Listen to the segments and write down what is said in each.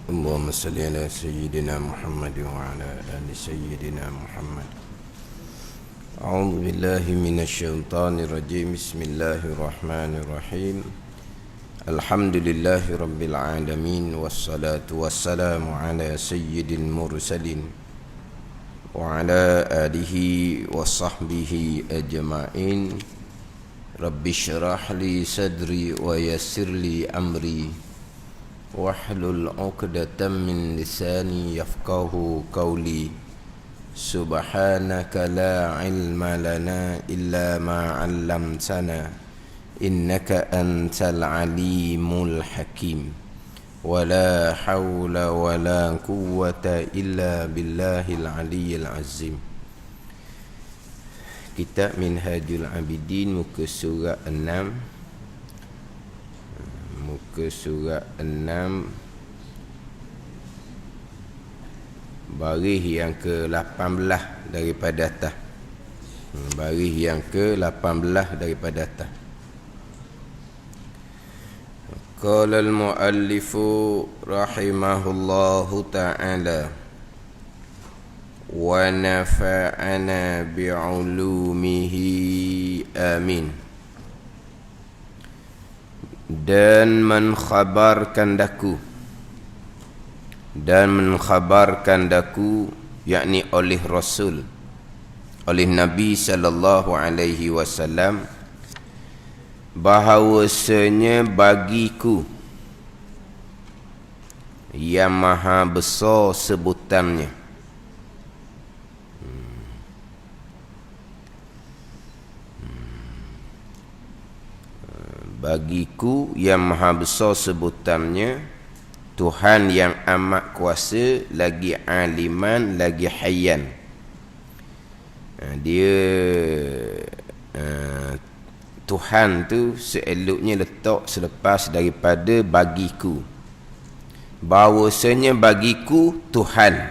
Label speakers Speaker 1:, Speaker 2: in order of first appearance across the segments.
Speaker 1: اللهم صل على سيدنا محمد وعلى آل سيدنا محمد. أعوذ بالله من الشيطان الرجيم. بسم الله الرحمن الرحيم. الحمد لله رب العالمين، والصلاة والسلام على سيد المرسلين وعلى آله وصحبه أجمعين. رب اشرح لي صدري ويسر لي أمري واحلل عقدة من لساني يفقه قولي. سبحانك لا علم لنا إلا ما علمتنا إنك أنت العليم الحكيم. ولا حول ولا قوة إلا بالله العلي العظيم. Kitab Minhajul Abidin, muka surat 6. Muka surat 6, baris yang ke-18 daripada atas. Baris yang ke-18 daripada atas. Qala al-muallifu rahimahullahu ta'ala wa nafa'ana bi'ulumihi amin. Dan mengkhabarkan daku, yakni oleh Rasul, oleh Nabi sallallahu alaihi wasallam, bahawasanya bagiku yang maha besar sebutannya, bagiku yang maha besar sebutannya, Tuhan yang amat kuasa, lagi aliman, lagi hayyan. Dia Tuhan tu seeloknya letak selepas daripada bagiku. Bahawasanya bagiku Tuhan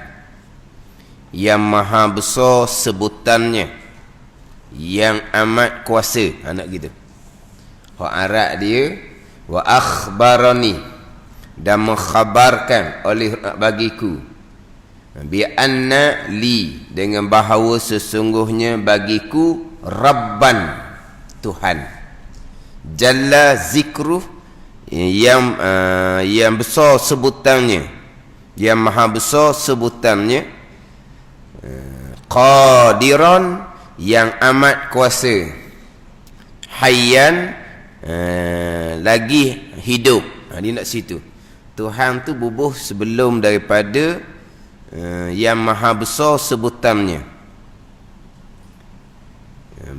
Speaker 1: yang maha besar sebutannya, yang amat kuasa. Anak gitu. Arab dia wa akhbarani, dan mengkhabarkan oleh bagiku, bi anna li, dengan bahawa sesungguhnya bagiku Rabban, Tuhan, jalla zikruh, yang besar sebutannya, yang maha besar sebutannya, qadiran, yang amat kuasa, hayyan, lagi hidup. Dia nak situ. Tuhan tu bubuh sebelum daripada yang maha besar sebutannya.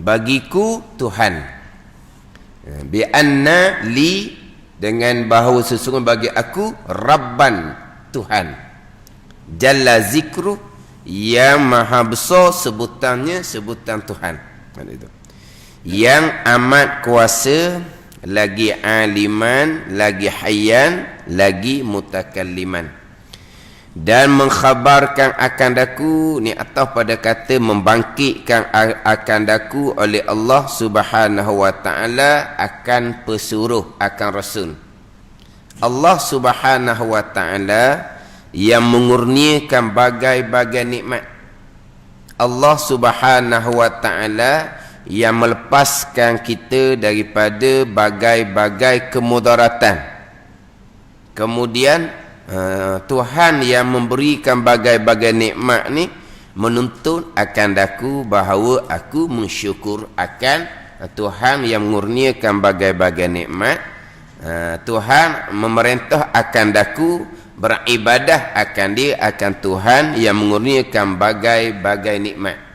Speaker 1: Bagiku Tuhan, bi anna li, dengan bahawa sesungguhnya bagi aku Rabban, Tuhan, jalla zikru, yang maha besar sebutannya, sebutan Tuhan. Itu yang amat kuasa, lagi aliman, lagi hayyan, lagi mutakalliman. Dan mengkhabarkan akan daku, ni atas pada kata membangkitkan akan daku oleh Allah subhanahu wa ta'ala akan pesuruh, akan Rasul. Allah subhanahu wa ta'ala yang mengurniakan bagai-bagai nikmat. Allah subhanahu wa ta'ala yang melepaskan kita daripada bagai-bagai kemudaratan. Kemudian Tuhan yang memberikan bagai-bagai nikmat ni menuntut akan daku bahawa aku mensyukur akan Tuhan yang mengurniakan bagai-bagai nikmat. Tuhan memerintah akan daku beribadah akan dia, akan Tuhan yang mengurniakan bagai-bagai nikmat.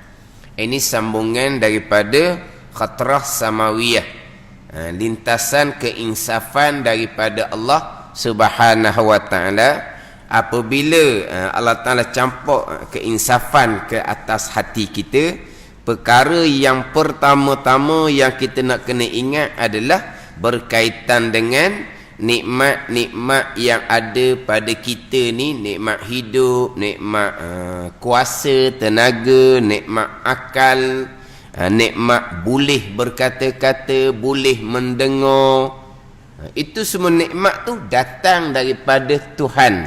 Speaker 1: Ini sambungan daripada khatrah samawiyah, lintasan keinsafan daripada Allah subhanahu wa ta'ala. Apabila Allah Ta'ala campur keinsafan ke atas hati kita, perkara yang pertama-tama yang kita nak kena ingat adalah berkaitan dengan nikmat-nikmat yang ada pada kita ni, nikmat hidup, nikmat kuasa, tenaga, nikmat akal, nikmat boleh berkata-kata, boleh mendengar. Itu semua nikmat tu datang daripada Tuhan.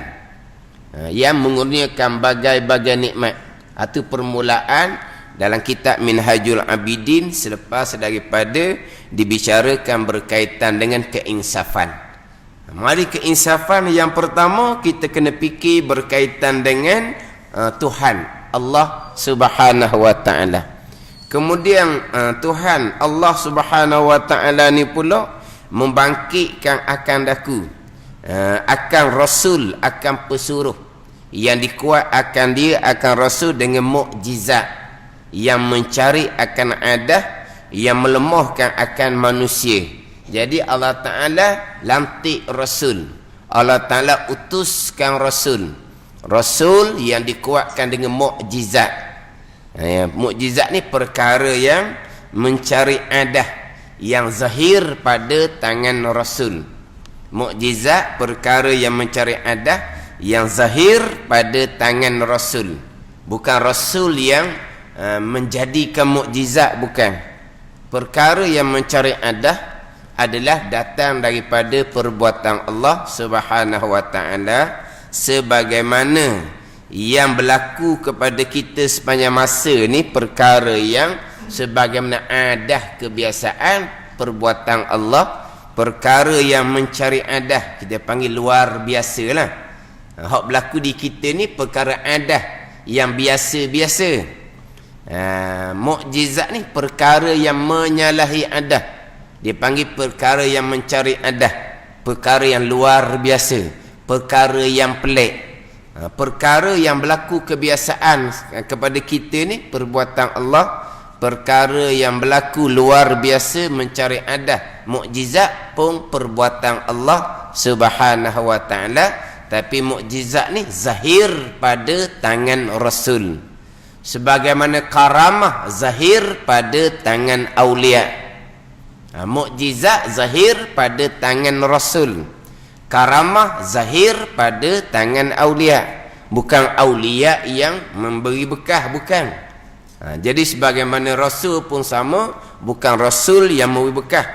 Speaker 1: yang mengurniakan bagai-bagai nikmat. Itu permulaan dalam kitab Minhajul Abidin selepas daripada dibicarakan berkaitan dengan keinsafan. Mari keinsafan yang pertama kita kena fikir berkaitan dengan Tuhan Allah Subhanahu wa taala. Kemudian Tuhan Allah Subhanahu wa taala ni pula membangkitkan akan daku, akan rasul, akan pesuruh yang dikuat akan dia akan rasul dengan mukjizat yang mencari akan adah, yang melemahkan akan manusia. Jadi Allah Ta'ala lantik rasul, Allah Ta'ala utuskan rasul, rasul yang dikuatkan dengan mukjizat. Mukjizat ni perkara yang mencari adah, yang zahir pada tangan rasul. Mukjizat perkara yang mencari adah, yang zahir pada tangan rasul. Bukan rasul yang menjadikan mukjizat, bukan. Perkara yang mencari adah adalah datang daripada perbuatan Allah Subhanahu wa taala, sebagaimana yang berlaku kepada kita sepanjang masa ni perkara yang sebagaimana adah kebiasaan perbuatan Allah, perkara yang mencari adah kita panggil luar biasa lah. Hak berlaku di kita ni perkara adah yang biasa-biasa. Mukjizat ni perkara yang menyalahi adah, dia panggil perkara yang mencari adah, perkara yang luar biasa, perkara yang pelik, perkara yang berlaku kebiasaan kepada kita ni perbuatan Allah, perkara yang berlaku luar biasa mencari adah, mukjizat pun perbuatan Allah Subhanahu wa taala. Tapi mukjizat ni zahir pada tangan rasul, sebagaimana karamah zahir pada tangan aulia. Mukjizat zahir pada tangan rasul, karamah zahir pada tangan aulia. Bukan aulia yang memberi bekah, bukan. Jadi sebagaimana rasul pun sama, bukan rasul yang memberi bekah.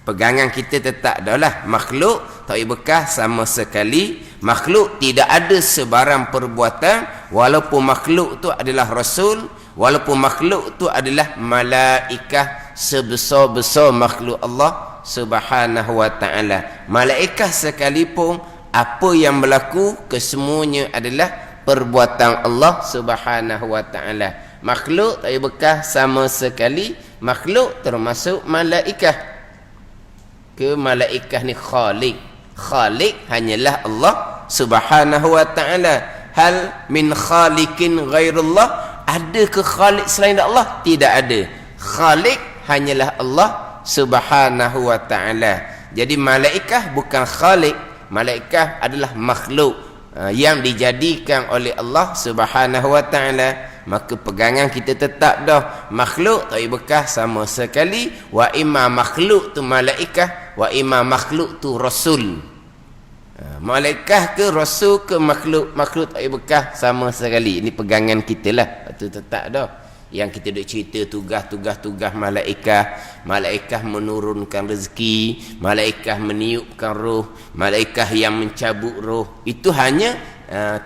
Speaker 1: Pegangan kita tetap adalah makhluk tak beri bekah sama sekali. Makhluk tidak ada sebarang perbuatan, walaupun makhluk tu adalah rasul, walaupun makhluk tu adalah malaikah sebesar-besar makhluk Allah Subhanahu wa taala. Malaikah sekalipun apa yang berlaku kesemuanya adalah perbuatan Allah Subhanahu wa taala. Makhluk tak beri bekah sama sekali. Makhluk termasuk malaikah. Ke malaikah ni khaliq. Khaliq hanyalah Allah Subhanahu wa ta'ala. Hal min khaliqin ghairullah, ada ke khaliq selain Allah? Tidak ada. Khaliq hanyalah Allah Subhanahu wa ta'ala. Jadi malaikah bukan khaliq, malaikah adalah makhluk yang dijadikan oleh Allah Subhanahu wa ta'ala. Maka pegangan kita tetap dah makhluk tak beri bekah sama sekali. Wa imma makhluk tu malaikah, wa imma makhluk tu rasul. Malaikah ke rasul ke makhluk, makhluk tak beri bekah sama sekali. Ini pegangan kita lah. Itu tetap dah. Yang kita duk cerita tugas malaikah. Malaikah menurunkan rezeki, malaikah meniupkan roh, malaikah yang mencabut roh. Itu hanya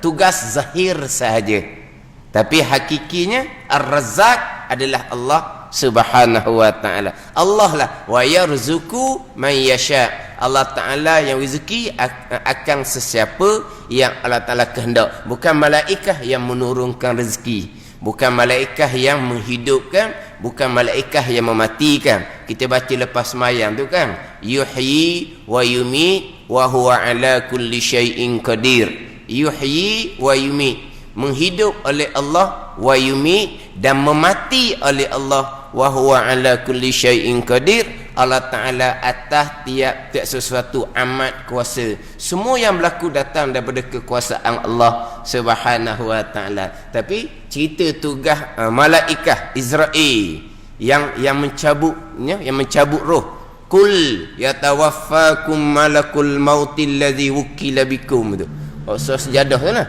Speaker 1: tugas zahir sahaja. Tapi hakikinya Ar-Razzaq adalah Allah Subhanahu wa ta'ala. Allah lah wa yarzuqu man yasha. Allah Ta'ala yang rezeki akan sesiapa yang Allah Ta'ala kehendak. Bukan malaikah yang menurunkan rezeki, bukan malaikah yang menghidupkan, bukan malaikah yang mematikan. Kita baca lepas sembahyang tu kan, yuhyi wa yumit wa huwa ala kulli syai'in qadir. Yuhyi wa yumit, menghidup oleh Allah, wa yumit, dan memati oleh Allah, wa huwa ala kulli syai'in qadir. Allah Ta'ala atas tiap sesuatu amat kuasa. Semua yang berlaku datang daripada kekuasaan Allah Subhanahu wa Ta'ala. Tapi cerita tugas malaikah Israel yang mencabutnya, yang mencabut roh. Kul yatawaffakum malakul mautil ladzi wukila bikum tu. Surah Sejadah tu lah.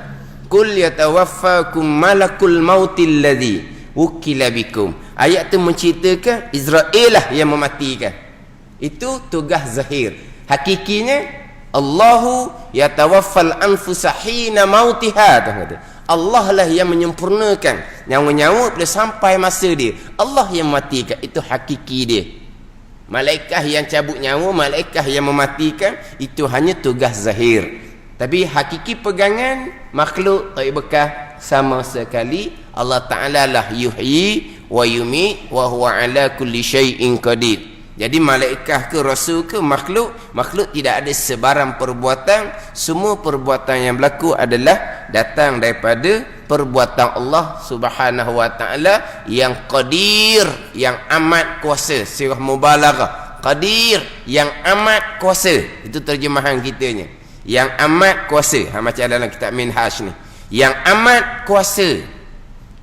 Speaker 1: Kul yatawaffakum malakul mautil ladzi wukila bikum. Ayat tu menceritakan Israel lah yang mematikan. Itu tugas zahir. Hakikinya Allahu yatawaffal anfusa hina mautiha. Allah lah yang menyempurnakan nyawa-nyawa bila sampai masa dia. Allah yang matikan, itu hakiki dia. Malaikat yang cabut nyawa, malaikat yang mematikan, itu hanya tugas zahir. Tapi hakiki pegangan makhluk tak bekas sama sekali. Allah Ta'ala lah yuhyi wa yumit wa huwa ala kulli syai'in qadir. Jadi malaikat ke rasul ke makhluk tidak ada sebarang perbuatan. Semua perbuatan yang berlaku adalah datang daripada perbuatan Allah Subhanahu wa taala yang qadir, yang amat kuasa. Sirah mubalaghah, qadir, yang amat kuasa. Itu terjemahan kitanya, yang amat kuasa. Macam dalam kitab Minhaj ni, yang amat kuasa.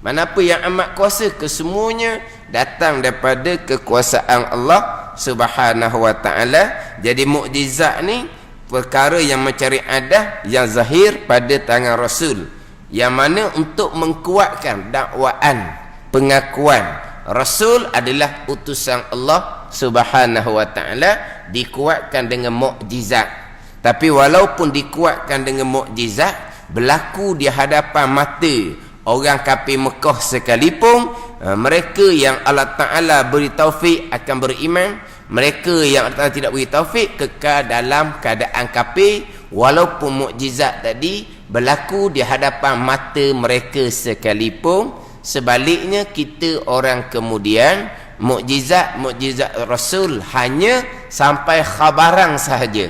Speaker 1: Mana apa yang amat kuasa? Kesemuanya datang daripada kekuasaan Allah Subhanahu wa ta'ala. Jadi mukjizat ni perkara yang mencari adah yang zahir pada tangan Rasul, yang mana untuk mengkuatkan dakwaan, pengakuan Rasul adalah utusan Allah Subhanahu wa ta'ala, dikuatkan dengan mukjizat. Tapi walaupun dikuatkan dengan mukjizat, berlaku di hadapan mata orang kafir Mekah sekalipun, mereka yang Allah Ta'ala beri taufik akan beriman, mereka yang Allah Ta'ala tidak beri taufik kekal dalam keadaan kafir, walaupun mukjizat tadi berlaku di hadapan mata mereka sekalipun. Sebaliknya kita orang kemudian, mukjizat Rasul hanya sampai khabaran sahaja,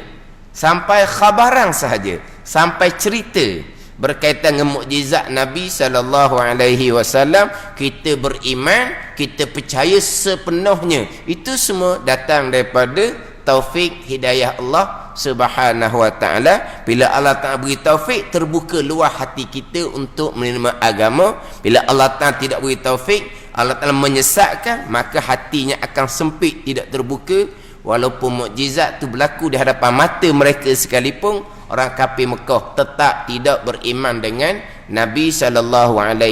Speaker 1: sampai khabaran sahaja, sampai cerita. Berkaitan dengan mukjizat Nabi SAW, kita beriman, kita percaya sepenuhnya. Itu semua datang daripada taufik hidayah Allah Subhanahu wa ta'ala. Bila Allah Ta'ala beri taufik, terbuka luar hati kita untuk menerima agama. Bila Allah Ta'ala tidak beri taufik, Allah Ta'ala menyesatkan, maka hatinya akan sempit, tidak terbuka. Walaupun mukjizat tu berlaku di hadapan mata mereka sekalipun, orang kafir Mekah tetap tidak beriman dengan Nabi SAW.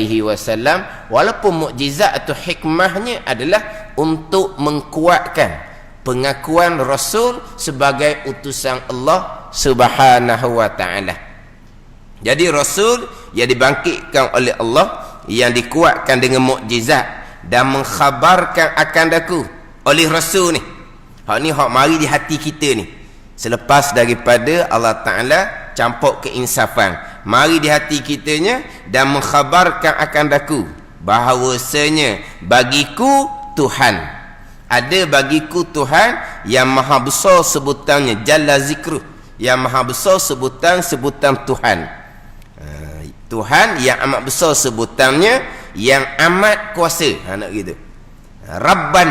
Speaker 1: Walaupun mukjizat atau hikmahnya adalah untuk mengkuatkan pengakuan Rasul sebagai utusan Allah Subhanahu wa ta'ala. Jadi Rasul yang dibangkitkan oleh Allah, yang dikuatkan dengan mukjizat dan mengkhabarkan akan daku oleh Rasul ni. Hak ni hak mari di hati kita ni. Selepas daripada Allah Ta'ala campur keinsafan, mari di hati kitanya dan mengkhabarkan akan daku bahawasanya bagiku Tuhan. Ada bagiku Tuhan yang maha besar sebutannya, Jalla Zikruh, yang maha besar sebutan Tuhan. Tuhan yang amat besar sebutannya, yang amat kuasa. Nak gitu. Rabban,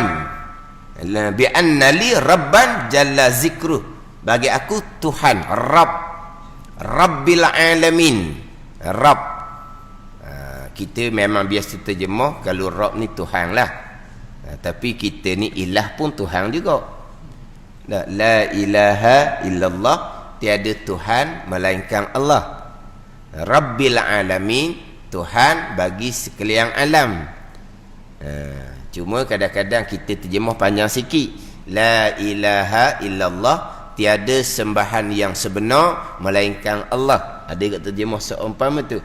Speaker 1: bi anna li rabban jalla zikruh, bagi aku Tuhan, Rabb, Rabbil alamin, Rabb. Kita memang biasa terjemah kalau Rabb ni Tuhan lah, tapi kita ni ilah pun Tuhan juga. La ilaha illallah, tiada Tuhan melainkan Allah. Rabbil alamin, Tuhan bagi sekalian alam. Cuma kadang-kadang kita terjemah panjang sikit. La ilaha illallah, tiada sembahan yang sebenar melainkan Allah. Ada kat terjemah seumpama tu.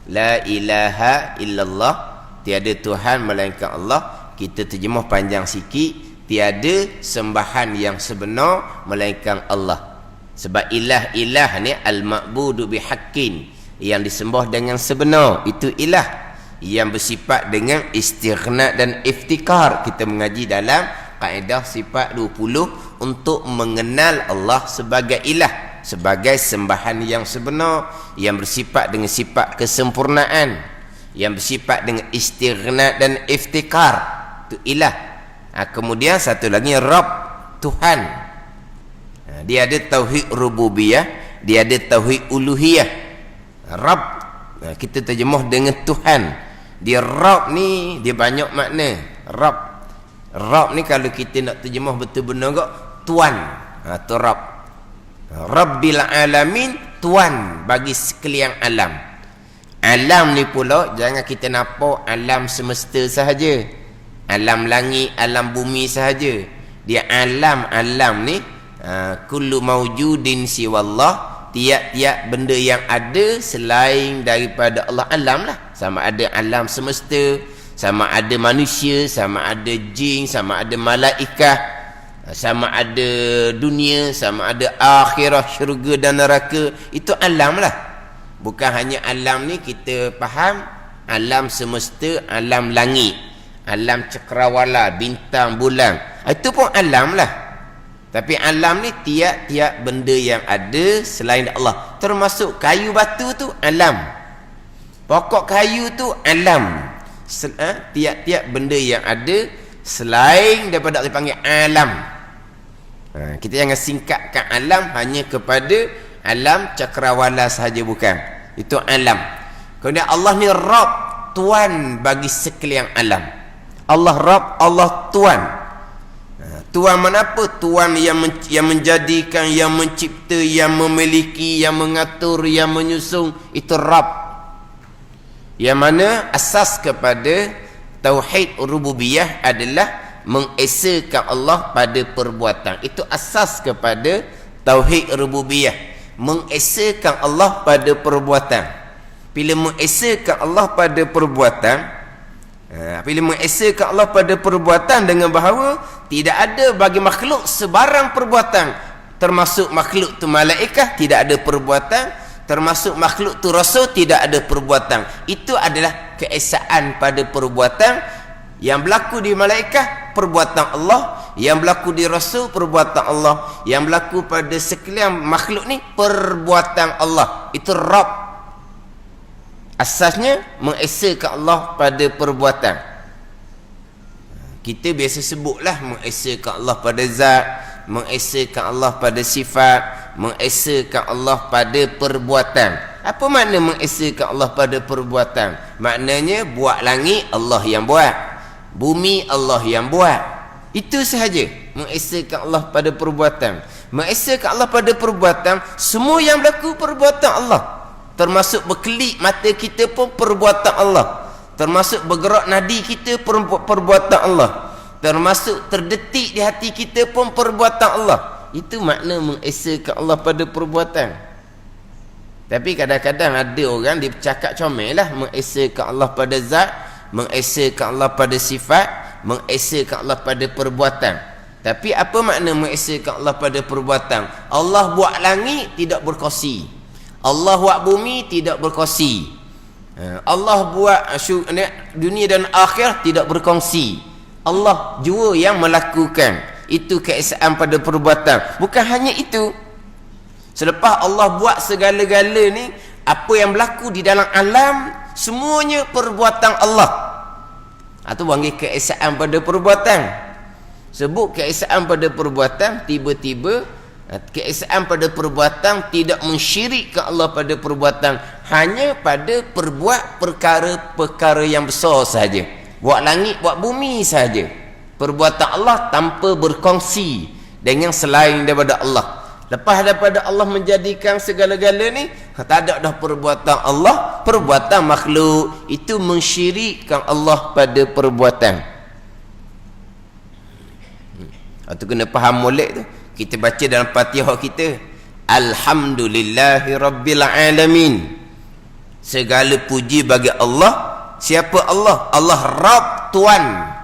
Speaker 1: La ilaha illallah, tiada Tuhan melainkan Allah. Kita terjemah panjang sikit, tiada sembahan yang sebenar melainkan Allah. Sebab ilah ni al-ma'budu bihaqqin, yang disembah dengan sebenar, itu ilah. Yang bersifat dengan istighna dan iftikar. Kita mengaji dalam kaedah sifat 20 untuk mengenal Allah sebagai ilah, sebagai sembahan yang sebenar, yang bersifat dengan sifat kesempurnaan, yang bersifat dengan istighna dan iftikar, itu ilah. Kemudian satu lagi Rabb, Tuhan. Dia ada tauhid rububiyah, dia ada tauhid uluhiyah. Rabb, kita terjemah dengan Tuhan. Dia Rabb ni dia banyak makna. Rabb ni kalau kita nak terjemah betul benar kok, tuan. Tu Rabb. Rabbil alamin, tuan bagi sekalian alam. Alam ni pula jangan kita nampak alam semesta sahaja, alam langit, alam bumi sahaja. Dia alam ni kullu mawjudin siwallah, tiap-tiap benda yang ada selain daripada Allah. Alam lah, sama ada alam semesta, sama ada manusia, sama ada jin, sama ada malaikat, sama ada dunia, sama ada akhirah, syurga dan neraka. Itu alam lah. Bukan hanya alam ni kita faham alam semesta, alam langit, alam cakrawala, bintang, bulan, itu pun alam lah. Tapi alam ni tiap-tiap benda yang ada selain Allah. Termasuk kayu batu tu alam, pokok kayu tu alam. Tiap-tiap benda yang ada selain daripada Allah dipanggil alam. Kita jangan singkatkan alam hanya kepada alam cakrawala sahaja, bukan. Itu alam. Kemudian Allah ni Rabb, Tuan bagi sekalian alam. Allah Rabb, Allah Tuan. Tuan mana apa? Tuan yang menjadikan, yang mencipta, yang memiliki, yang mengatur, yang menyusung. Itu Rabb. Yang mana asas kepada tauhid rububiyah adalah mengesakan Allah pada perbuatan. Itu asas kepada tauhid rububiyah, mengesakan Allah pada perbuatan. Bila mengesakan Allah pada perbuatan, bila mengesakan Allah pada perbuatan dengan bahawa tidak ada bagi makhluk sebarang perbuatan, termasuk makhluk tu malaikat tidak ada perbuatan, termasuk makhluk tu rasul tidak ada perbuatan. Itu adalah keesaan pada perbuatan. Yang berlaku di malaikat perbuatan Allah, yang berlaku di rasul perbuatan Allah, yang berlaku pada sekalian makhluk ni perbuatan Allah. Itu Rabb. Asasnya mengesakan Allah pada perbuatan. Kita biasa sebutlah mengesakan Allah pada zat, mengesakan Allah pada sifat, mengesakan Allah pada perbuatan. Apa makna mengesakan Allah pada perbuatan? Maknanya buat langit Allah yang buat, bumi Allah yang buat. Itu sahaja mengesakan Allah pada perbuatan. Mengesakan Allah pada perbuatan, semua yang berlaku perbuatan Allah. Termasuk berkelip mata kita pun perbuatan Allah. Termasuk bergerak nadi kita perbuatan Allah. Termasuk terdetik di hati kita pun perbuatan Allah. Itu makna mengesakan Allah pada perbuatan. Tapi kadang-kadang ada orang dia bercakap comel lah, mengesakan Allah pada zat, mengesakan Allah pada sifat, mengesakan Allah pada perbuatan. Tapi apa makna mengesakan Allah pada perbuatan? Allah buat langit tidak berkongsi, Allah buat bumi tidak berkongsi, Allah buat dunia dan akhir tidak berkongsi. Allah jua yang melakukan. Itu keesaan pada perbuatan. Bukan hanya itu, selepas Allah buat segala-gala ni, apa yang berlaku di dalam alam semuanya perbuatan Allah. Itu panggil keesaan pada perbuatan. Sebut keesaan pada perbuatan, tiba-tiba keesaan pada perbuatan tidak mensyirikkan Allah pada perbuatan, hanya pada perbuat perkara-perkara yang besar sahaja. Buat langit, buat bumi sahaja. Perbuatan Allah tanpa berkongsi dengan selain daripada Allah. Lepas daripada Allah menjadikan segala-gala ni, tak ada dah perbuatan Allah, perbuatan makhluk. Itu mensyirikkan Allah pada perbuatan. Itu kena faham molek tu. Kita baca dalam Fatihah kita, Alhamdulillahi Rabbil Alamin. Segala puji bagi Allah. Siapa Allah? Allah Rabb, Tuan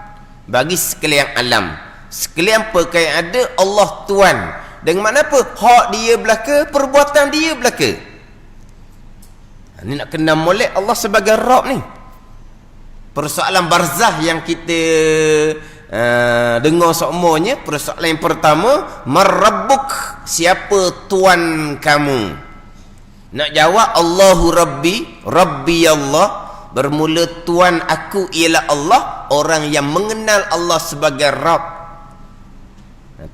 Speaker 1: bagi sekalian alam. Sekalian perkara yang ada, Allah Tuan. Dengan mana apa? Hak dia belaka, perbuatan dia belaka. Ini nak kena molek Allah sebagai Rabb ni. Persoalan barzah yang kita dengar semuanya, persoalan yang pertama, Marabbuk, siapa Tuan kamu? Nak jawab Allahu Rabbi, Rabbi Allah. Bermula Tuan aku ialah Allah. Orang yang mengenal Allah sebagai Rabb,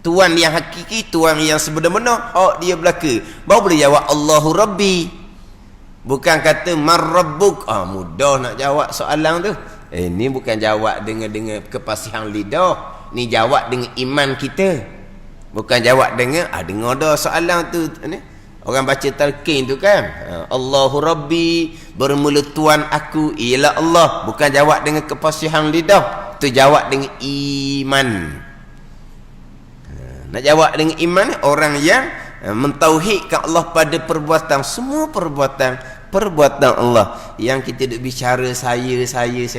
Speaker 1: Tuan yang hakiki, Tuan yang sebenar-benar, hak dia belaka, baru boleh jawab Allahu Rabbi. Bukan kata Marabbuk. Mudah nak jawab soalan tu. Ni bukan jawab dengan kepasihan lidah. Ni jawab dengan iman kita. Bukan jawab dengan dengar dah soalan tu ni. Orang baca talqin tu kan, Allahu Rabbi, bermula Tuan aku ialah Allah. Bukan jawab dengan kepasihan lidah, tu jawab dengan iman. Nak jawab dengan iman ni, orang yang mentauhidkan Allah pada perbuatan, semua perbuatan Allah. Yang kita duk bicara saya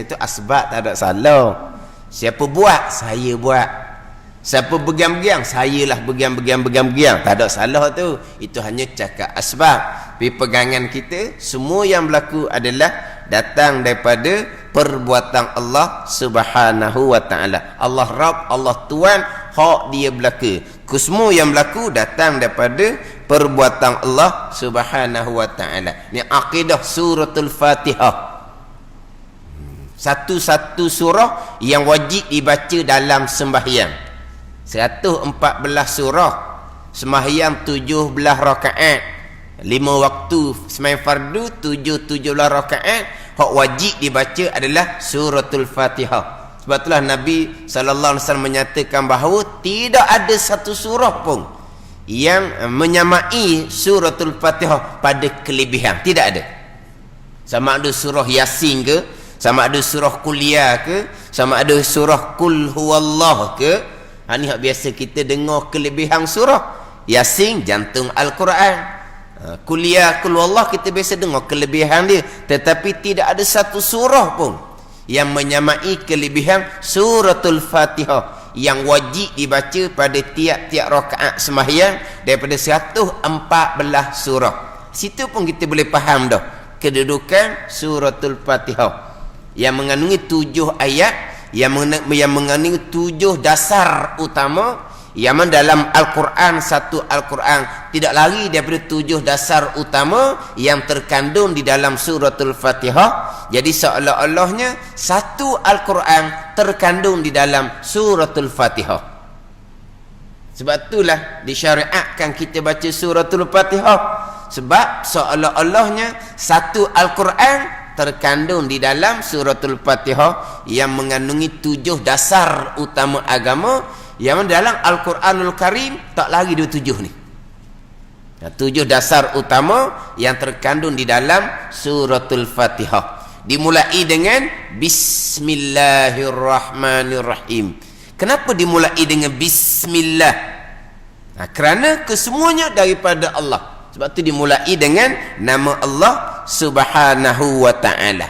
Speaker 1: tu asbab, tak ada salah. Siapa buat, saya buat. Siapa begang-begang, sayalah begang-begang, tak ada salah tu. Itu hanya cakap asbab. Tapi pegangan kita, semua yang berlaku adalah datang daripada perbuatan Allah Subhanahu wa ta'ala. Allah Rabb, Allah Tuhan, hak dia berlaku. Semua yang berlaku datang daripada perbuatan Allah Subhanahu wa ta'ala. Ni akidah suratul Fatihah. Satu-satu surah yang wajib dibaca dalam sembahyang. 114 surah, sembahyang 17 rakaat, 5 waktu sembahyang fardu 17 rakaat. Hak wajib dibaca adalah suratul Fatihah. Sebab itulah Nabi SAW menyatakan bahawa tidak ada satu surah pun yang menyamai suratul Fatihah pada kelebihan. Tidak ada. Sama ada surah Yasin ke, sama ada surah Kuliah ke, sama ada surah Qul Huwallah ke. Ini hak biasa kita dengar kelebihan surah. Yasin jantung Al-Quran. Kuliah Qul Huwallah kita biasa dengar kelebihan dia. Tetapi tidak ada satu surah pun yang menyamai kelebihan suratul Fatihah, yang wajib dibaca pada tiap-tiap rakaat sembahyang daripada 114 surah. Situ pun kita boleh faham dah kedudukan suratul Fatihah yang mengandungi 7 ayat, yang mengandungi 7 dasar utama, yang dalam Al-Quran, satu Al-Quran tidak lari daripada 7 dasar utama yang terkandung di dalam suratul Fatihah. Jadi seolah-olahnya satu Al-Quran terkandung di dalam suratul Fatihah. Sebab itulah disyariatkan kita baca suratul Fatihah, sebab seolah-olahnya satu Al-Quran terkandung di dalam suratul Fatihah yang mengandungi 7 dasar utama agama, yang dalam Al-Quranul Karim tak lagi 27 ni. 7 dasar utama yang terkandung di dalam suratul Fatihah. Dimulai dengan Bismillahirrahmanirrahim. Kenapa dimulai dengan Bismillah? Kerana kesemuanya daripada Allah. Sebab tu dimulai dengan nama Allah Subhanahu wa ta'ala.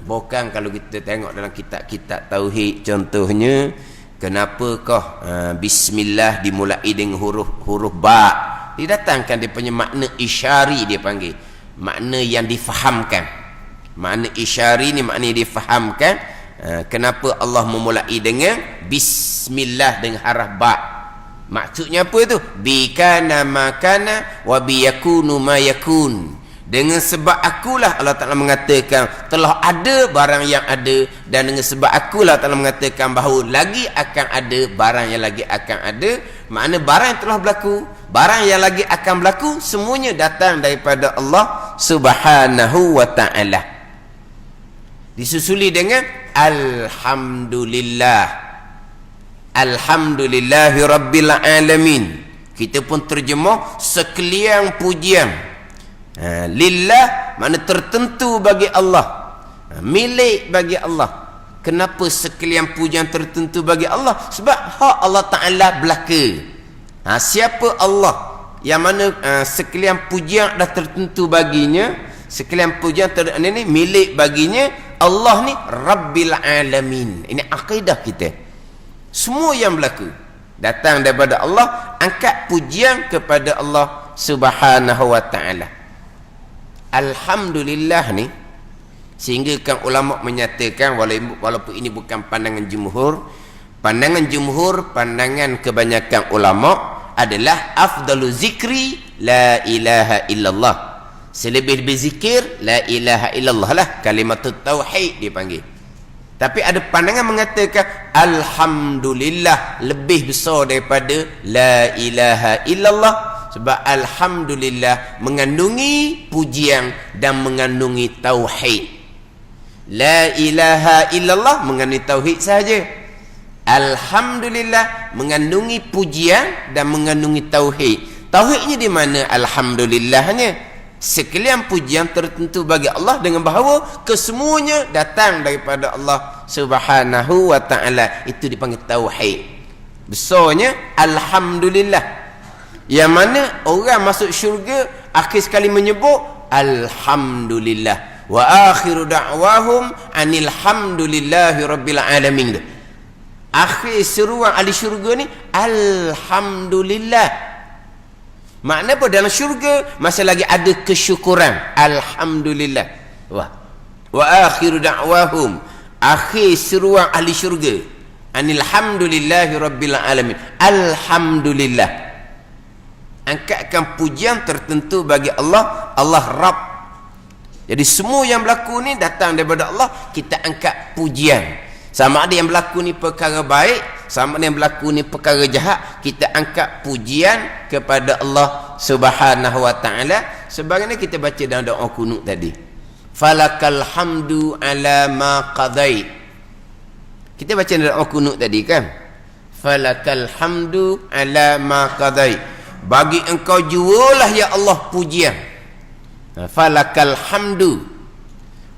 Speaker 1: Bukan kalau kita tengok dalam kitab-kitab tauhid contohnya, kenapakah Bismillah dimulai dengan huruf ba? Didatangkan dia punya makna isyari, dia panggil makna yang difahamkan. Makna isyari ni makna yang difahamkan. Kenapa Allah memulai dengan Bismillah dengan haraf ba? Maksudnya apa tu? Bikana makana wa biyakunu ma yakun. Dengan sebab akulah Allah Ta'ala mengatakan telah ada barang yang ada, dan dengan sebab akulah Allah Ta'ala mengatakan bahawa lagi akan ada barang yang lagi akan ada. Makna barang yang telah berlaku, barang yang lagi akan berlaku, semuanya datang daripada Allah Subhanahu wa ta'ala. Disusuli dengan Alhamdulillah. Alhamdulillahi Rabbil Alamin. Kita pun terjemah sekalian pujian. Lillah makna tertentu bagi Allah, milik bagi Allah. Kenapa sekalian pujian tertentu bagi Allah? Sebab hak Allah Ta'ala belaka. Siapa Allah yang mana sekalian pujian dah tertentu baginya, sekalian pujian ini milik baginya. Allah ni Rabbil Alamin. Ini akidah kita. Semua yang berlaku datang daripada Allah, angkat pujian kepada Allah Subhanahu wa ta'ala. Alhamdulillah ni, sehingga kan ulama menyatakan, walaupun ini bukan pandangan jumhur, pandangan kebanyakan ulama adalah afdalu zikri la ilaha illallah. Selebih-lebih zikir la ilaha illallah lah, kalimatut tauhid dipanggil. Tapi ada pandangan mengatakan Alhamdulillah lebih besar daripada La ilaha illallah. Sebab Alhamdulillah mengandungi pujian dan mengandungi tauhid. La ilaha illallah mengandungi tauhid saja. Alhamdulillah mengandungi pujian dan mengandungi tauhid. Tauhidnya di mana Alhamdulillahnya? Sekalian pujian tertentu bagi Allah dengan bahawa kesemuanya datang daripada Allah Subhanahu wa ta'ala. Itu dipanggil tauhid. Besarnya alhamdulillah. Yang mana orang masuk syurga akhir sekali menyebut alhamdulillah. Wa akhiru da'wahum anil hamdulillahi rabbil alamin. Akhir seruan ahli syurga ni alhamdulillah. Makna apa? Dalam syurga masih lagi ada kesyukuran. Alhamdulillah. Wah. Wa akhiru da'wahum, akhir seruan ahli syurga, anil hamdulillahi rabbil alamin. Alhamdulillah. Angkatkan pujian tertentu bagi Allah. Allah Rabb. Jadi semua yang berlaku ni datang daripada Allah. Kita angkat pujian. Sama ada yang berlaku ni perkara baik, sama ada yang berlaku ni perkara jahat, kita angkat pujian kepada Allah Subhanahu wa taala. Sebagaimana kita baca dalam doa kunut tadi, falakal hamdu ala ma qadait. Kita baca dalam doa kunut tadi kan, falakal hamdu ala ma qadait. Bagi engkau jualah ya Allah pujian. Falakal hamdu,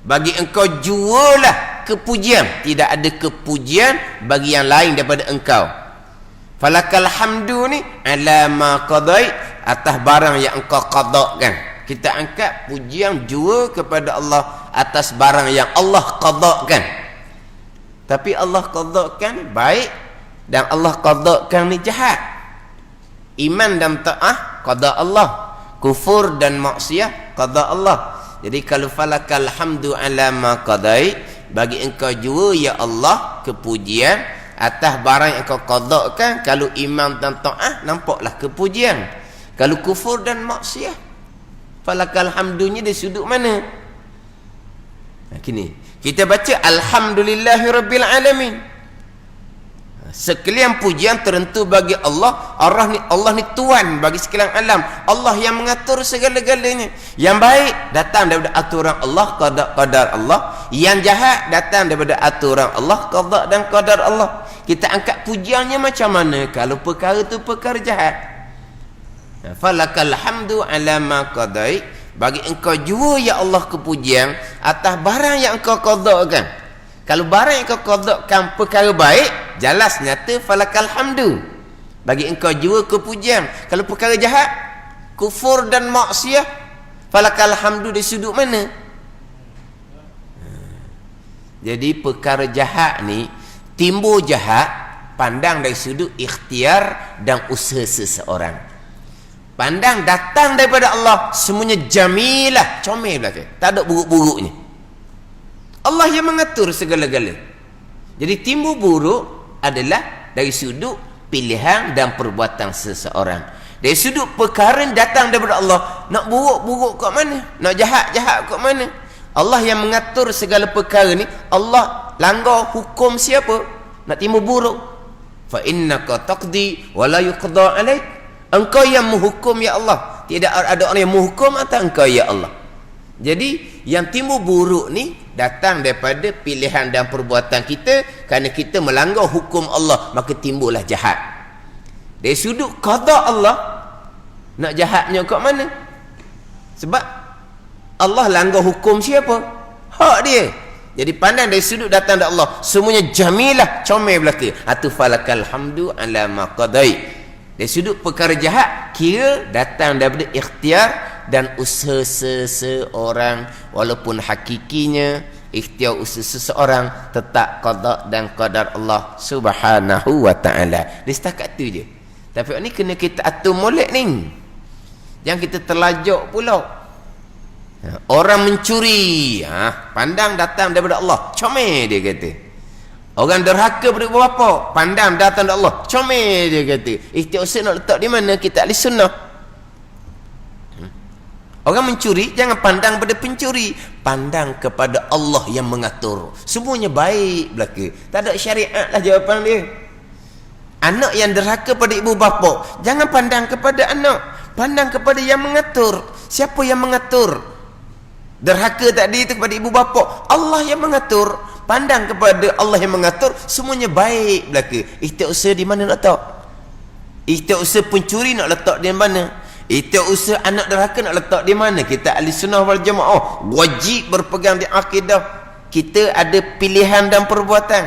Speaker 1: bagi engkau jualah kepujian. Tidak ada kepujian bagi yang lain daripada engkau. Falakal hamdu ni ala ma qadait, atas barang yang engkau qadakan. Kita angkat pujian jua kepada Allah atas barang yang Allah qadakan. Tapi Allah qadakan baik dan Allah qadakan ni jahat. Iman dan ta'ah qada Allah, kufur dan maksiat qada Allah. Jadi kalau falakal hamdu ala ma qadait, bagi engkau jua ya Allah kepujian atas barang yang engkau qadakan. Kalau iman dan ta'ah nampaklah kepujian. Kalau kufur dan maksiat, falakal hamdunya di sudut mana? Kini kita baca alhamdulillahi rabbil alamin. Sekalian pujian tertentu bagi Allah. Allah ni tuan bagi sekalian alam. Allah yang mengatur segala-galanya. Yang baik datang daripada aturan Allah, qadar Allah. Yang jahat datang daripada aturan Allah, qada dan qadar Allah. Kita angkat pujiannya macam mana kalau perkara tu perkara jahat? Falakal hamdu ala ma qadait, bagi engkau jua ya Allah kepujian atas barang yang engkau qadakan. Kalau barang yang engkau qadakan perkara baik, jelas nyata falakal hamdu, bagi engkau jua kepujian. Kalau perkara jahat, kufur dan maksiat, falakal hamdu di sudut mana? Jadi perkara jahat ni timbul jahat pandang dari sudut ikhtiar dan usaha seseorang. Pandang datang daripada Allah, semuanya jamilah, comel belaka, tak ada buruk-buruknya. Allah yang mengatur segala-gala. Jadi timbul buruk adalah dari sudut pilihan dan perbuatan seseorang. Dari sudut perkara datang daripada Allah, nak buruk-buruk kat mana, nak jahat-jahat kat mana. Allah yang mengatur segala perkara ni. Allah langgar hukum siapa nak timbul buruk. Fa innaka taqdi wa la yuqda alaik. Engkau yang menghukum ya Allah, tidak ada orang yang menghukum atas engkau ya Allah. Jadi yang timbul buruk ni datang daripada pilihan dan perbuatan kita. Kerana kita melanggar hukum Allah, maka timbullah jahat. Dari sudut qada Allah, nak jahatnya kat mana? Sebab Allah langgar hukum siapa? Hak dia. Jadi pandang dari sudut datang dari Allah, semuanya jamilah, comel belaka. Atu falakal hamdu ala ma qadait. Dari sudut perkara jahat, kira datang daripada ikhtiar dan usaha seseorang. Walaupun hakikinya ikhtiar usaha seseorang tetap qada dan qadar Allah Subhanahu wa ta'ala. Dia setakat tu je. Tapi ni kena kita atur molek ni. Jangan kita terlajak pula. Orang mencuri, pandang datang daripada Allah, comel dia kata. Orang derhaka pada ibu bapa, pandang datang dari Allah, comel dia kata. Ikhtiar usaha nak letak di mana? Kita ahli sunnah. Orang mencuri, jangan pandang pada pencuri, pandang kepada Allah yang mengatur. Semuanya baik belaka. Tak ada syariat lah jawapan dia. Anak yang derhaka pada ibu bapa, jangan pandang kepada anak, pandang kepada yang mengatur. Siapa yang mengatur? Derhaka tadi itu kepada ibu bapa, Allah yang mengatur. Pandang kepada Allah yang mengatur, semuanya baik belaka. Ikhtiar usaha di mana nak letak? Ikhtiar usaha pencuri nak letak di mana? Ikhtiar usaha anak derhaka nak letak di mana? Kita ahli sunnah wal jamaah wajib berpegang di akidah. Kita ada pilihan dan perbuatan.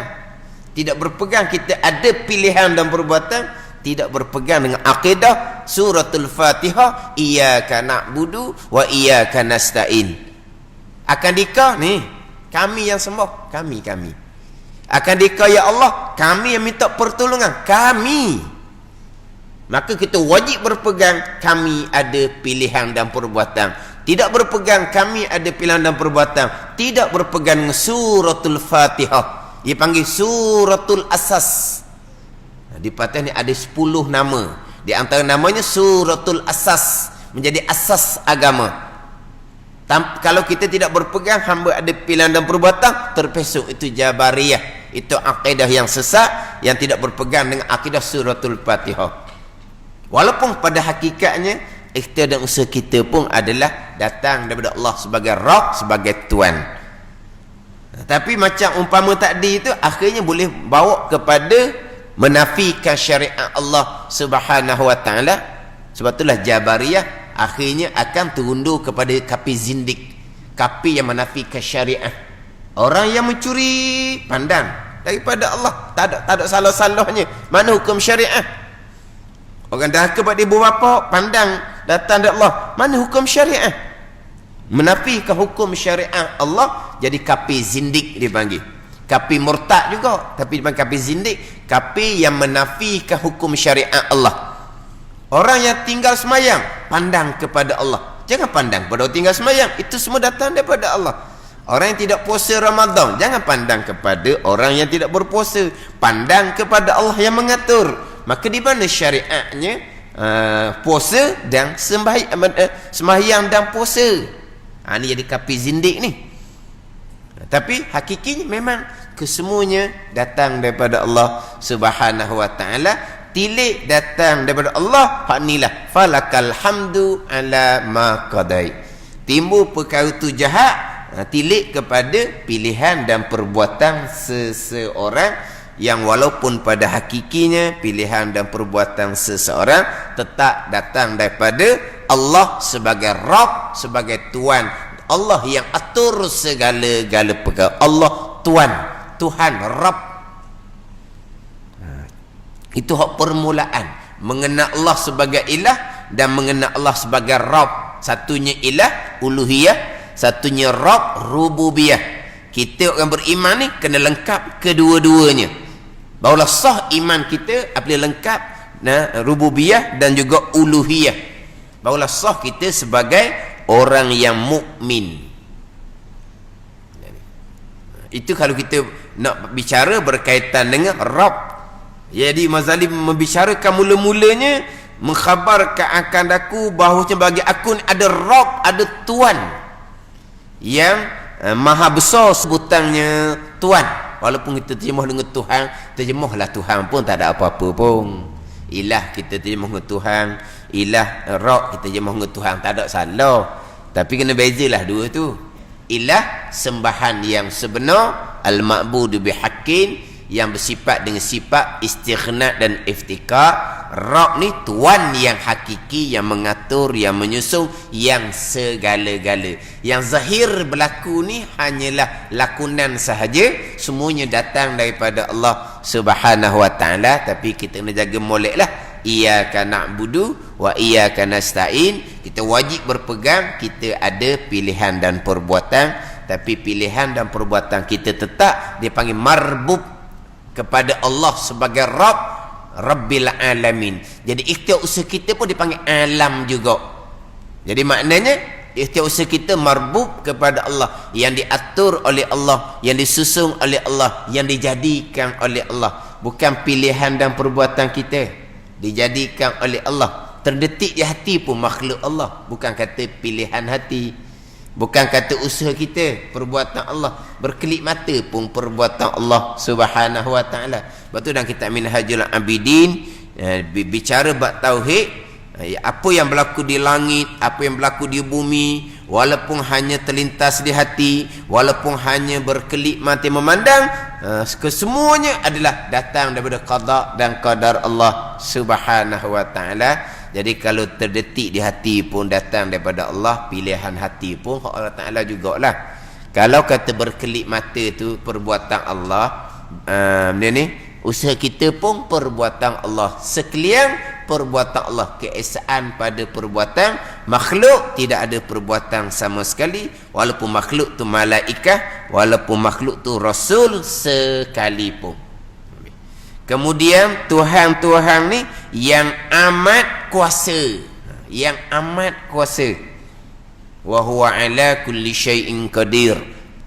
Speaker 1: tidak berpegang kita ada pilihan dan perbuatan, tidak berpegang dengan akidah suratul Fatihah, iyyaka na'budu wa iyyaka nasta'in. Akadika ni kami yang sembah, kami. Akadika ya Allah, kami yang minta pertolongan, kami. Maka kita wajib berpegang kami ada pilihan dan perbuatan. Tidak berpegang kami ada pilihan dan perbuatan, tidak berpegang dengan suratul Fatihah. Dia panggil suratul asas. Di Fatihah ni ada 10 nama. Di antara namanya suratul asas, menjadi asas agama. Kalau kita tidak berpegang hamba ada pilihan dan perbuatan, terpesong itu Jabariyah. Itu akidah yang sesat, yang tidak berpegang dengan akidah suratul Fatihah. Walaupun pada hakikatnya ikhtiar dan usaha kita pun adalah datang daripada Allah sebagai Rabb, sebagai Tuan. Tapi macam umpama tadi itu akhirnya boleh bawa kepada menafikan syariat Allah Subhanahu wa taala. Sebab itulah Jabariyah akhirnya akan terundur kepada kapi zindik, kapi yang menafikan syariat. Orang yang mencuri pandang daripada Allah, tak ada salah-salahnya. Mana hukum syariat? Orang dah kepada ibu bapa pandang datang dari Allah, mana hukum syariat? Menafikan hukum syariat Allah, jadi kapi zindik dipanggil. Kapi murtad juga, tapi dipanggil kapi zindik, kapi yang menafikan hukum syariat Allah. Orang yang tinggal semayang pandang kepada Allah, jangan pandang pada orang tinggal semayang, itu semua datang daripada Allah. Orang yang tidak puasa Ramadan, jangan pandang kepada orang yang tidak berpuasa, pandang kepada Allah yang mengatur. Maka di mana syariatnya puasa dan sembahyang dan puasa? Ini jadi kapi zindik ni. Tapi hakikinya memang kesemuanya datang daripada Allah Subhanahu wa taala. Tilik datang daripada Allah. Hak inilah falakal hamdu ala ma qadai. Timbul perkara tu jahat, tilik kepada pilihan dan perbuatan seseorang, yang walaupun pada hakikinya pilihan dan perbuatan seseorang tetap datang daripada Allah sebagai Rabb, sebagai Tuan. Allah yang atur segala-gala perkara. Allah Tuan, Tuhan, Rabb. Itu hak permulaan. Mengenal Allah sebagai ilah dan mengenal Allah sebagai Rabb. Satunya ilah, uluhiyah. Satunya Rabb, rububiyah. Kita orang beriman ni kena lengkap kedua-duanya. Barulah sah iman kita apabila lengkap rububiyah dan juga uluhiyah. Barulah sah kita sebagai orang yang mukmin. Itu kalau kita nak bicara berkaitan dengan Rabb. Jadi Mazalim membicarakan mula-mulanya, mengkhabarkan akan aku bahawa bagi aku ada Rabb, ada Tuan yang maha besar sebutannya Tuan. Walaupun kita terjemah dengan Tuhan, terjemahlah Tuhan pun tak ada apa-apa pun. Ilah kita terjemah dengan Tuhan, ilah Rabb kita terjemah dengan Tuhan, tak ada salah. Tapi kena bezalah dua tu. Ilah sembahan yang sebenar, al-ma'budu bihaqqin, yang bersifat dengan sifat istighna dan iftikar. Rabb ni Tuan yang hakiki, yang mengatur, yang menyusun, yang segala-gala. Yang zahir berlaku ni hanyalah lakonan sahaja, semuanya datang daripada Allah Subhanahu wa taala. Tapi kita kena jaga moleklah. Iyyaka na'budu wa iyyaka nasta'in. Kita wajib berpegang kita ada pilihan dan perbuatan, tapi pilihan dan perbuatan kita tetap dipanggil marbub kepada Allah sebagai Rabb, Rabbil Alamin. Jadi ikhtiar usaha kita pun dipanggil alam juga. Jadi maknanya ikhtiar usaha kita marbub kepada Allah, yang diatur oleh Allah, yang disusun oleh Allah, yang dijadikan oleh Allah. Bukan pilihan dan perbuatan kita, dijadikan oleh Allah. Terdetik di hati pun makhluk Allah, bukan kata pilihan hati. Bukan kata usaha kita, perbuatan Allah. Berkelip mata pun perbuatan Allah Subhanahu wa taala. Sebab tu dalam kitab Minhajul Abidin bicara bab tauhid, apa yang berlaku di langit, apa yang berlaku di bumi, walaupun hanya terlintas di hati, walaupun hanya berkelip mata memandang, kesemuanya adalah datang daripada qada dan qadar Allah Subhanahu wa taala. Jadi kalau terdetik di hati pun datang daripada Allah, pilihan hati pun Allah Ta'ala jugalah. Kalau kata berkelip mata tu perbuatan Allah, dia ni usaha kita pun perbuatan Allah, sekalian perbuatan Allah, keesaan pada perbuatan makhluk tidak ada perbuatan sama sekali, walaupun makhluk tu malaikah, walaupun makhluk tu rasul sekalipun. Kemudian Tuhan-Tuhan ni yang amat kuasa, yang amat kuasa. Wa huwa ala kulli syai'in qadir,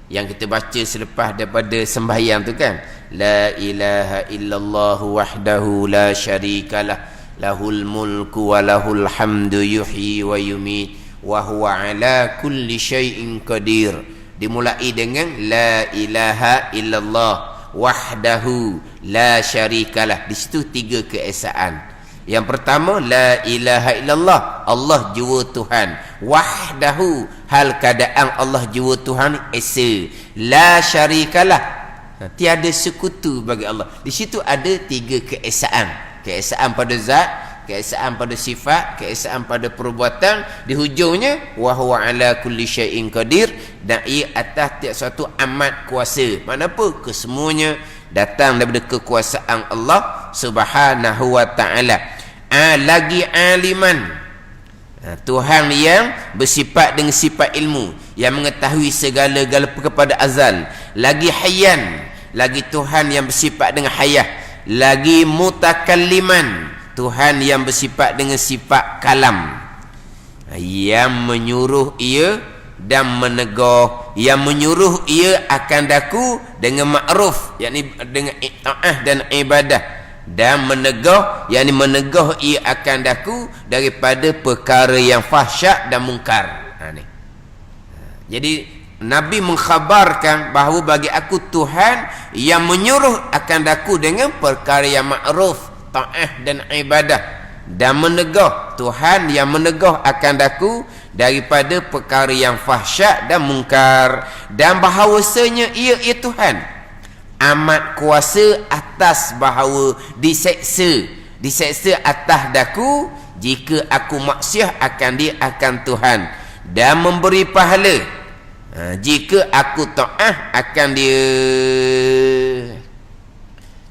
Speaker 1: yang kita baca selepas daripada sembahyang tu kan, la ilaha illallah wahdahu la syarikalah lahul mulku wa lahul hamdu yuhyi wa yumit wa huwa ala kulli syai'in qadir. Dimulai dengan la ilaha illallah wahdahu la syarikalah. Di situ 3 keesaan. Yang pertama, la ilaha illallah, Allah jua Tuhan. Wahdahu, hal keadaan Allah jua Tuhan esa. La syarikalah, tiada sekutu bagi Allah. Di situ ada 3 keesaan. Keesaan pada zat, keesaan pada sifat, keesaan pada perbuatan. Di hujungnya wa huwa ala kulli syai'in qadir, dan ia atas tiap suatu amat kuasa. Mana apa? Kesemuanya datang daripada kekuasaan Allah Subhanahu wa taala. Lagi aliman, Tuhan yang bersifat dengan sifat ilmu, yang mengetahui segala-gala kepada azal. Lagi hayyan, lagi Tuhan yang bersifat dengan hayah. Lagi mutakalliman, Tuhan yang bersifat dengan sifat kalam, yang menyuruh ia dan menegur, yang menyuruh ia akan daku dengan ma'ruf, yakni dengan ta'ah dan ibadah, dan menegur, yakni menegur ia akan daku daripada perkara yang fahsyak dan mungkar. Jadi Nabi mengkhabarkan bahawa bagi aku Tuhan yang menyuruh akan daku dengan perkara yang ma'ruf, ta'ah dan ibadah, dan menegur, Tuhan yang menegur akan daku daripada perkara yang fahsyak dan mungkar, dan bahawasanya ia Tuhan amat kuasa atas bahawa diseksa atas daku jika aku maksiat akan dia akan Tuhan, dan memberi pahala jika aku ta'ah akan dia.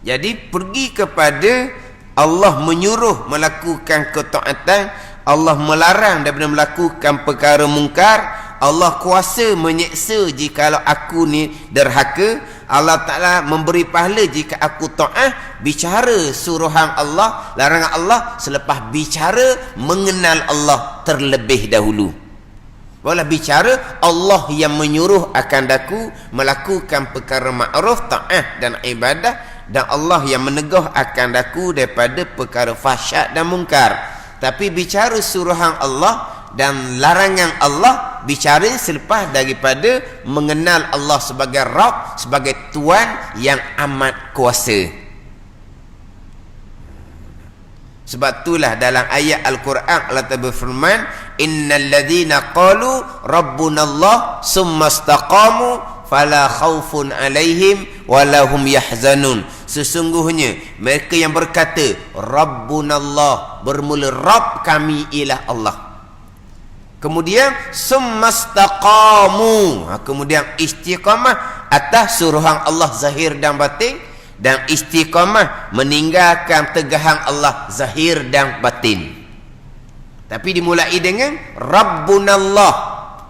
Speaker 1: Jadi pergi kepada Allah, menyuruh melakukan ketaatan, Allah melarang daripada melakukan perkara mungkar. Allah kuasa menyeksa jikalau aku ni derhaka. Allah Ta'ala memberi pahala jika aku ta'ah. Bicara suruhan Allah, larangan Allah, selepas bicara mengenal Allah terlebih dahulu. Barulah bicara Allah yang menyuruh akan daku melakukan perkara ma'ruf, ta'ah dan ibadah, dan Allah yang menegur akan daku daripada perkara fahsyat dan mungkar. Tapi bicara suruhan Allah dan larangan Allah, bicara selepas daripada mengenal Allah sebagai Rabb, sebagai Tuan yang amat kuasa. Sebab itulah dalam ayat Al-Quran Allah Ta'ala berfirman, innal ladzina qalu rabbunallah summa istaqamu fala khaufun alaihim walahum yahzanun. Sesungguhnya mereka yang berkata rabbunallah, bermula Rabb kami ialah Allah, kemudian summa istaqamu, kemudian istiqamah atas suruhan Allah zahir dan batin, dan istiqamah meninggalkan tegahan Allah zahir dan batin. Tapi dimulai dengan Rabbunallah,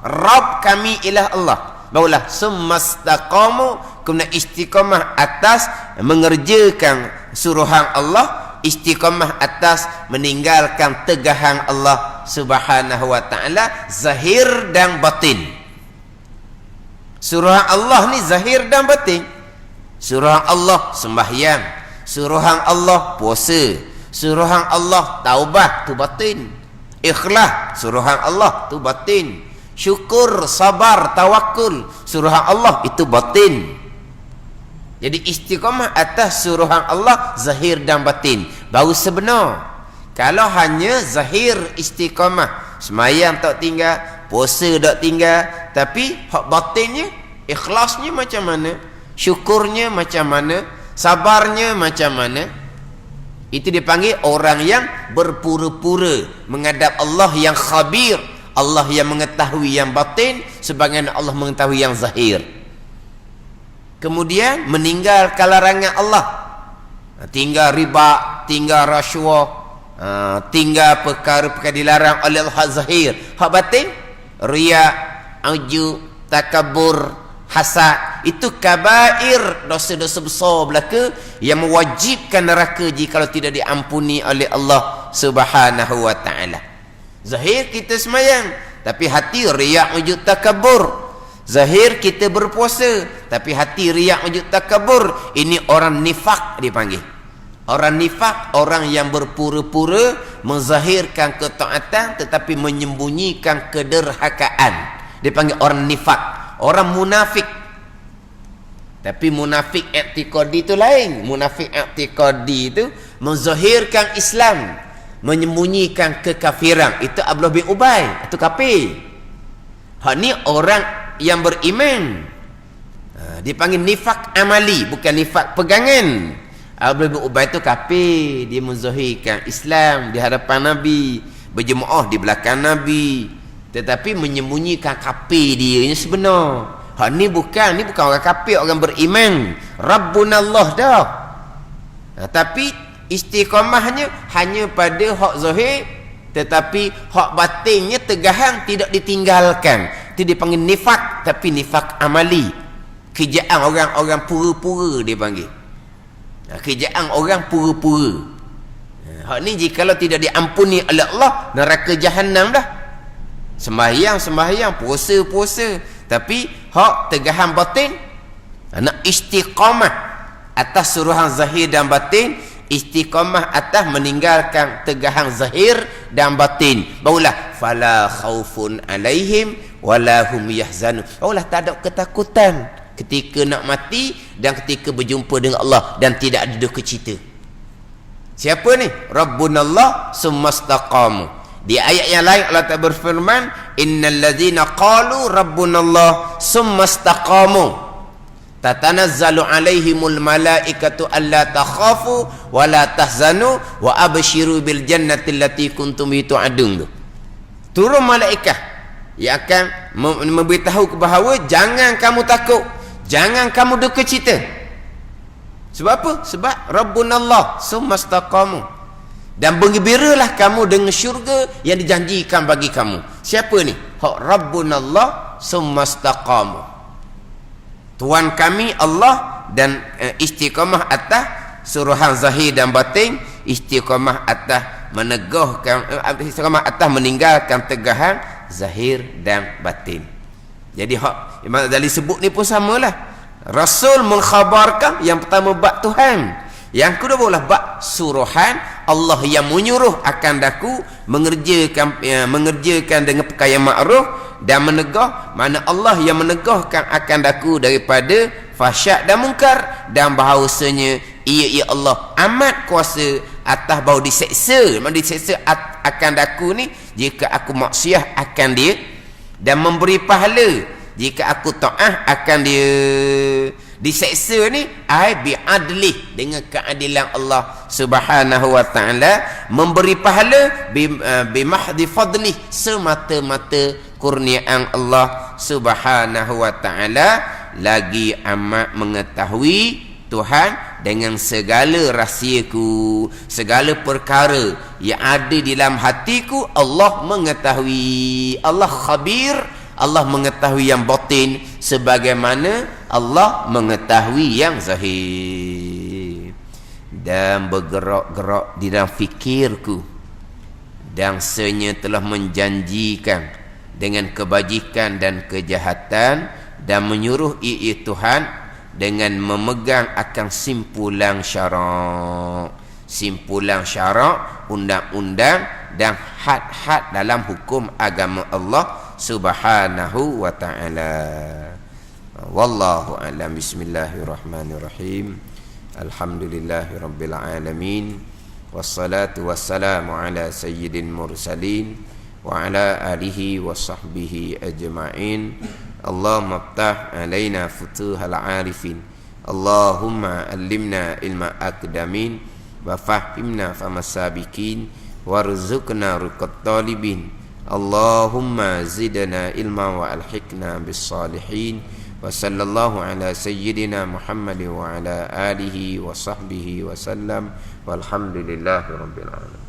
Speaker 1: Rabb kami ialah Allah. Barulah summastaqamu, kemudian istiqamah atas mengerjakan suruhan Allah, istiqamah atas meninggalkan tegahan Allah Subhanahu wa taala zahir dan batin. Suruhan Allah ni zahir dan batin. Suruhan Allah sembahyang, suruhan Allah puasa, suruhan Allah taubat, tu batin. Ikhlas, suruhan Allah, tu batin. Syukur, sabar, tawakul, suruhan Allah, itu batin. Jadi istiqamah atas suruhan Allah zahir dan batin baru sebenar. Kalau hanya zahir istiqamah, semayang tak tinggal, puasa tak tinggal, tapi hak batinnya, ikhlasnya macam mana, syukurnya macam mana, sabarnya macam mana, itu dipanggil orang yang berpura-pura menghadap Allah yang khabir, Allah yang mengetahui yang batin sebagaimana Allah mengetahui yang zahir. kemudian meninggalkan larangan Allah, tinggal riba, tinggal rasuah, tinggal perkara-perkara dilarang oleh Allah zahir. Hak batin, riya, ujub, takabur, hasad, itu kabair, dosa-dosa besar belaka yang mewajibkan neraka jika tidak diampuni oleh Allah Subhanahu wa taala. Zahir kita semayang, tapi hati riya, ujub, takabur. Zahir kita berpuasa, tapi hati riya, ujub, takabur. Ini orang nifak dipanggil. Orang nifak, orang yang berpura-pura menzahirkan ketaatan tetapi menyembunyikan kederhakaan. Dipanggil orang nifak, orang munafik. Tapi munafik i'tiqadi itu lain. Munafik i'tiqadi itu menzahirkan Islam, menyembunyikan kekafiran. Itu Abdullah bin Ubay, itu kafir. Hak ni orang yang beriman, dipanggil nifak amali, bukan nifak pegangan. Abdullah bin Ubay itu kafir, dia menzahirkan Islam di hadapan Nabi, berjemaah di belakang Nabi, tetapi menyembunyikan kafir dia yang sebenar. Hak ni bukan orang kafir, orang beriman. Rabbunallah dah. Tapi istiqamahnya hanya pada hak zahir, tetapi hak batinnya tegahan tidak ditinggalkan. Itu dipanggil nifak, tapi nifak amali. Kerjaan orang-orang pura-pura dia panggil. Kerjaan orang pura-pura. Hak ni jikalau tidak diampuni oleh Allah, neraka Jahannam dah. Sembahyang, puasa, tapi hak tegahan batin, nak istiqamah atas suruhan zahir dan batin, istiqamah atas meninggalkan tegahan zahir dan batin, barulah fala khaufun alaihim wala hum yahzanun. Barulah tak ada ketakutan ketika nak mati dan ketika berjumpa dengan Allah, dan tidak ada duka cita. Siapa ni? Rabbunallah summastaqamu. Di ayat yang lain Allah Ta'ala berfirman, innal ladzina qalu rabbunallah summastaqamu tatanazzalu alaihimul malaikatu alla takhafu wa la tahzanu wa abshiru bil jannati allati kuntum tu'adun. Turun malaikat yang akan memberitahu bahawa jangan kamu takut, jangan kamu duka cita. Sebab apa? Sebab Rabbunallah summastaqamu, dan bergembiralah kamu dengan syurga yang dijanjikan bagi kamu. Siapa ni? Hak Rabbunallah summastaqamu, Tuhan kami Allah, dan istiqamah atas suruhan zahir dan batin, istiqamah atas menegahkan, istiqamah atas meninggalkan tegahan zahir dan batin. Jadi hak Imam Ghazali sebut ni pun samalah. Rasul mengkhabarkan yang pertama bab Tuhan, yang kedua adalah bab suruhan Allah yang menyuruh akan daku mengerjakan dengan perkara yang ma'ruf dan menegah, mana Allah yang menegahkan akan daku daripada fahsyat dan mungkar, dan bahawasanya ia Allah amat kuasa atas bau diseksa. Memang diseksa akan daku ni jika aku maksiat akan dia, dan memberi pahala jika aku taat akan dia. Diseksa ni ai bi'adlih, dengan keadilan Allah Subhanahu wa taala, memberi pahala bimahdi fadlih, semata-mata kurniaan Allah Subhanahu wa taala. Lagi amat mengetahui Tuhan dengan segala rahsiaku, segala perkara yang ada di dalam hatiku. Allah mengetahui, Allah khabir, Allah mengetahui yang batin sebagaimana Allah mengetahui yang zahir. Dan bergerak-gerak di dalam fikirku, dan senyata telah menjanjikan dengan kebajikan dan kejahatan, dan menyuruh ia Tuhan dengan memegang akan simpulan syarak, simpulan syarak, undang-undang dan had-had dalam hukum agama Allah Subhanahu wa ta'ala. Wallahu a'lam. Bismillahirrahmanirrahim. Alhamdulillahirabbil alamin. Wassalatu wassalamu ala sayyidil mursalin wa ala alihi wa sahbihi ajma'in. Allahumma iftah alaina futuhal arifin. Allahumma allimna ilma aqdamin wa fahimna famasabikin warzuqna ruqat talibin. Allahumma zidna ilma wa alhiqna bis salihin wa sallallahu ala sayyidina Muhammad wa ala alihi wa sahbihi wa sallam walhamdulillahi rabbil alamin.